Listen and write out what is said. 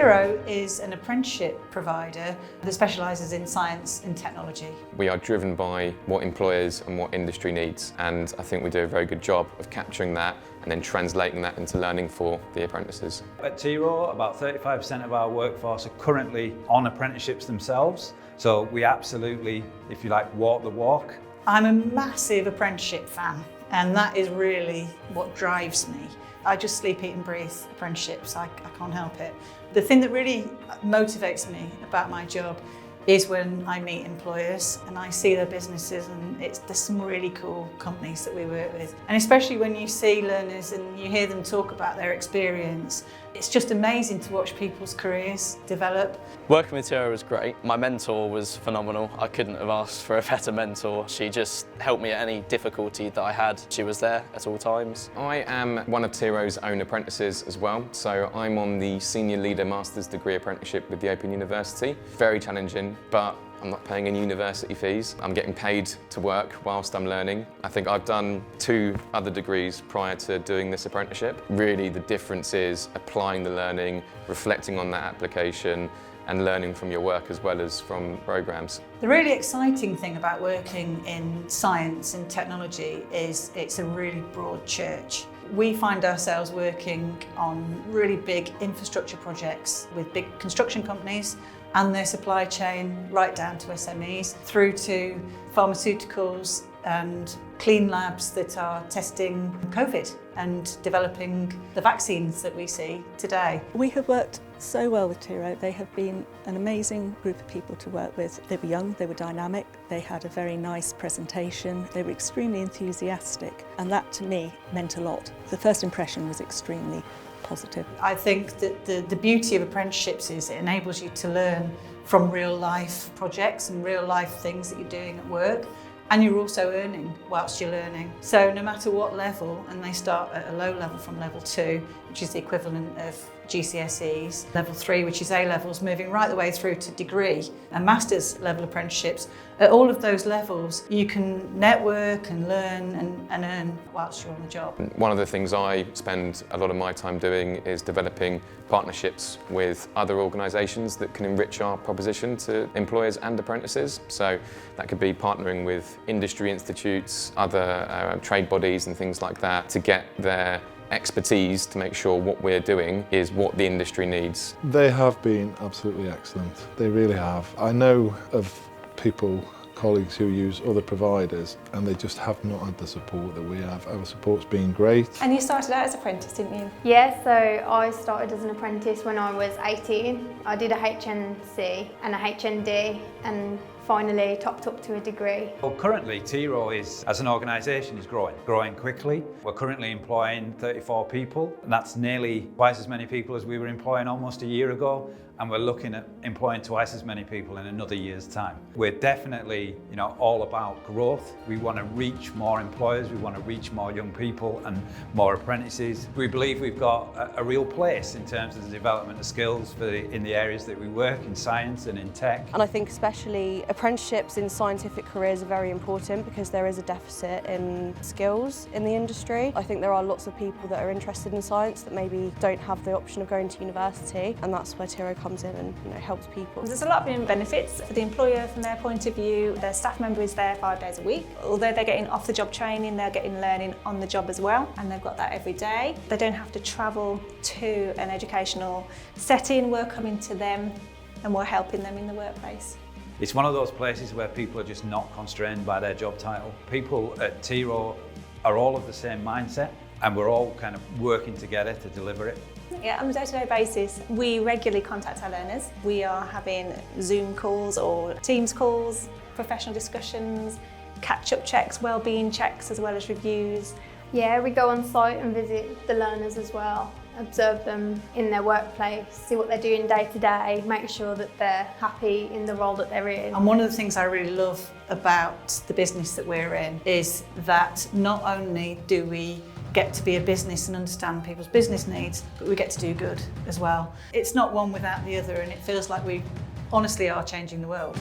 Tiro is an apprenticeship provider that specialises in science and technology. We are driven by what employers and what industry needs, and I think we do a very good job of capturing that and then translating that into learning for the apprentices. At Tiro, about 35% of our workforce are currently on apprenticeships themselves, so we absolutely, if you like, walk the walk. I'm a massive apprenticeship fan, and that is really what drives me. I just sleep, eat and breathe apprenticeships. I can't help it. The thing that really motivates me about my job is when I meet employers and I see their businesses, and there's some really cool companies that we work with. And especially when you see learners and you hear them talk about their experience, it's just amazing to watch people's careers develop. Working with Tiro was great. My mentor was phenomenal. I couldn't have asked for a better mentor. She just helped me at any difficulty that I had. She was there at all times. I am one of Tiro's own apprentices as well, so I'm on the Senior Leader Master's Degree Apprenticeship with the Open University. Very challenging, but I'm not paying any university fees. I'm getting paid to work whilst I'm learning. I think I've done 2 other degrees prior to doing this apprenticeship. Really the difference is applying the learning, reflecting on that application, and learning from your work as well as from programs. The really exciting thing about working in science and technology is it's a really broad church. We find ourselves working on really big infrastructure projects with big construction companies and their supply chain, right down to SMEs, through to pharmaceuticals and clean labs that are testing COVID and developing the vaccines that we see today. We have worked so well with Tiro. They have been an amazing group of people to work with. They were young, they were dynamic, they had a very nice presentation, they were extremely enthusiastic, and that to me meant a lot. The first impression was extremely positive. I think that the beauty of apprenticeships is it enables you to learn from real life projects and real life things that you're doing at work, and you're also earning whilst you're learning. So no matter what level, and they start at a low level from level 2, which is the equivalent of GCSEs, level 3, which is A-levels, moving right the way through to degree and master's level apprenticeships. At all of those levels, you can network and learn and earn whilst you're on the job. One of the things I spend a lot of my time doing is developing partnerships with other organisations that can enrich our proposition to employers and apprentices. So that could be partnering with industry institutes, other trade bodies and things like that to get their expertise to make sure what we're doing is what the industry needs. They have been absolutely excellent. They really have. I know of people, colleagues who use other providers, and they just have not had the support that we have. Our support's been great. And you started out as an apprentice, didn't you? Yeah, so I started as an apprentice when I was 18. I did a HNC and a HND and finally topped up to a degree. Well, currently Tiro is, as an organisation, is growing quickly. We're currently employing 34 people, and that's nearly twice as many people as we were employing almost a year ago, and we're looking at employing twice as many people in another year's time. We're definitely, all about growth. We want to reach more employers, we want to reach more young people and more apprentices. We believe we've got a real place in terms of the development of skills in the areas that we work, in science and in tech. And I think especially apprenticeships in scientific careers are very important because there is a deficit in skills in the industry. I think there are lots of people that are interested in science that maybe don't have the option of going to university, and that's where Tiro comes in and helps people. There's a lot of benefits for the employer from their point of view. Their staff member is there 5 days a week. Although they're getting off-the-job training, they're getting learning on the job as well, and they've got that every day. They don't have to travel to an educational setting. We're coming to them and we're helping them in the workplace. It's one of those places where people are just not constrained by their job title. People at Tiro are all of the same mindset, and we're all kind of working together to deliver it. Yeah, on a day-to-day basis, we regularly contact our learners. We are having Zoom calls or Teams calls, professional discussions, catch-up checks, well-being checks, as well as reviews. Yeah, we go on site and visit the learners as well, observe them in their workplace, see what they're doing day to day, make sure that they're happy in the role that they're in. And one of the things I really love about the business that we're in is that not only do we get to be a business and understand people's business needs, but we get to do good as well. It's not one without the other, and it feels like we honestly are changing the world.